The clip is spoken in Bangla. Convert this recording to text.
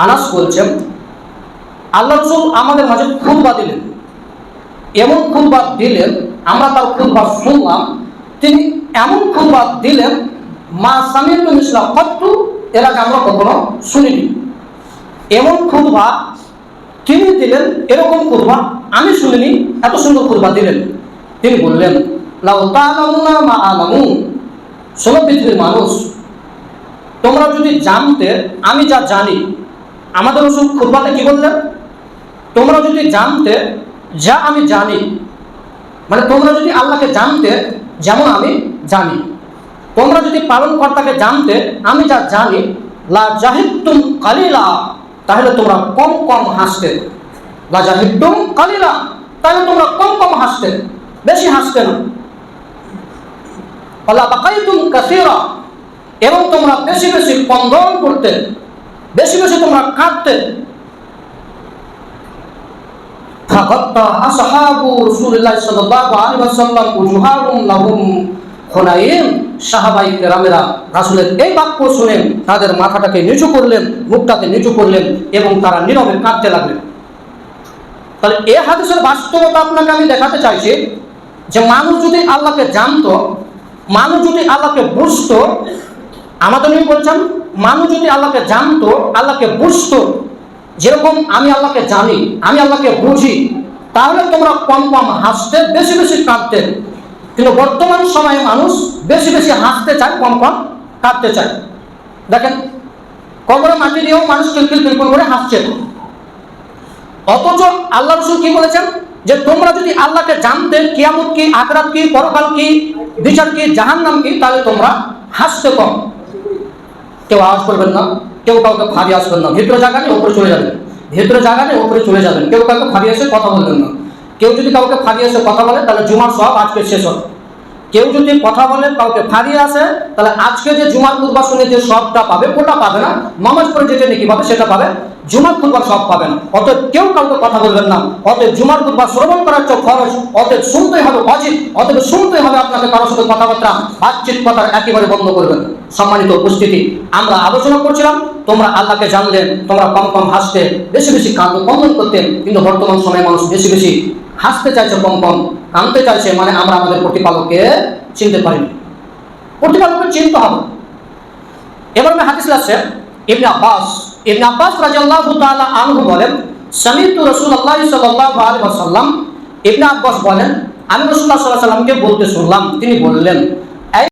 আনাস বলছেন, আল্লাহ রাসূল আমাদের মাঝে খুতবা দিলেন, এমন খুতবা দিলেন, আমরা তার খুতবা শুনলাম। তিনি এমন খুতবা দিলেন, মা সামিআতু মিসলা কাত্তু, এর আগে আমরা কখনো শুনিনি। এমন খুতবা তিনি দিলেন, এরকম খুতবা আমি শুনিনি, এত সুন্দর খুতবা দিলেন। তিনি বললেন, লাউ তা'লামুনা মা আ'লামু, শোনো পৃথিবীর মানুষ, তোমরা যদি জানতে আমি যা জানি। আমাদের রাসূল খুতবাতে কি বললেন? তোমরা যদি জানতে যা আমি জানি, মানে তোমরা যদি আল্লাহকে জানতে যেমন আমি জানি, তোমরা যদি পালনকর্তাকে জানতে আমি যা জানি, লা জাহিদতুম কালিলা, তাহলে তোমরা কম কম হাসতে। লা জাহিদতুম কালিলা, তাহলে তোমরা কম কম হাসতে, বেশি হাসতে না। ওয়ালা বাকাইতুম কাসীরা, এবং তোমরা বেশি বেশি ক্রন্দন করতে, বেশি বেশি তোমরা কাঁদতে। ফাগাত্তা আসহাবু রাসূলুল্লাহ সাল্লাল্লাহু আলাইহি ওয়াসাল্লাম উজুহাহুম লাহুম হুনাইন, সাহাবায়ে কেরামেরা রাসূলের এই বাক্য শুনে তাদের মাথাটাকে নিচু করলেন, মুখটাকে নিচু করলেন এবং তারা নীরবে কাঁদতে লাগলেন। তাহলে এই হাদিসের বাস্তবতা আপনাকে আমি দেখাতে চাইছি যে মানুষ যদি আল্লাহকে জানতো, মানুষ যদি আল্লাহকে বুঝতো, আমাদের নবী বলছেন মানুষ যদি আল্লাহকে জানতো, আল্লাহকে বুঝতো, যেরকম আমি আল্লাহকে জানি, আমি আল্লাহকে বুঝি, তাহলে তোমরা কম কম হাসতে, বেশি বেশি কাঁদতে। কিন্তু বর্তমান সময়ে মানুষ বেশি বেশি হাসতে চায়, কম কম কাঁদতে চায়। দেখেন, কবরে মাটি দিয়েও মানুষ কিলকিল কিলকিল করে হাসছে। অথচ আল্লাহ রাসূল কি বলেছেন? যে তোমরা যদি আল্লাহকে জানতে, কিয়ামত কি, আখিরাত কি, পরকাল কি, বিচার কি, জাহান্নাম কি, তাহলে তোমরা হাসতে কম। কেউ আওয়াজ করবেন না, কেউ কাউকে ফাঁড়ি আসবেন না, ভিতরে জায়গা নেই উপরে চলে যাবেন, ভিতরে জায়গা নেই উপরে চলে যাবেন, কেউ কাউকে ফাঁড়ি এসে কথা বলবেন না। কেউ যদি কাউকে ফাঁড়ি এসে কথা বলে তাহলে জুমার সওয়াব আজকে শেষ হবে। কেউ যদি কথা বলে কাউকে ফাঁড়ি আসে, তাহলে আজকে যে জুমার খুতবা শুনে যে সবটা পাবে ওটা পাবে না, নামাজ পড়ে যেটা নেকি পাবে সেটা পাবে, জুমার খুতবার সব পাবে না। অতএব কেউ কাউকে কথা বলবেন না। অতএব জুমার খুতবা শ্রবণ করার চোখ খরচ, অতএব শুনতেই হবে ওয়াজিব, অতএব শুনতেই হবে আপনাকে। কারোর সাথে কথাবার্তা, বাতচিত কথা একেবারে বন্ধ করবেন। সম্মানিত উপস্থিতি, আমরা আলোচনা করছিলাম তোমরা আল্লাহকে জানলেন, তোমরা কম কম হাসতে, বেশি বেশি কান্দন করতেন। কিন্তু বর্তমান সময়ে মানুষ বেশি বেশি হাসতে চাইছে, কম কম কাঁদতে চাইছে। মানে আমরা আমাদের প্রতিপালককে চিনতে পারিনি। প্রতিপালককে চিনতে হবে। এবার আমি হাদিস লাগছে ইবনে আব্বাস রাদিয়াল্লাহু তাআলা আনহু বলেন, সামি'তু রাসূলুল্লাহ সাল্লাল্লাহু আলাইহি ওয়াসাল্লাম, ইবনে আব্বাস বলেন আমি রাসূলুল্লাহ সাল্লাল্লাহু আলাইহি ওয়াসাল্লামকে বলতে শুনলাম, তিনি বললেন,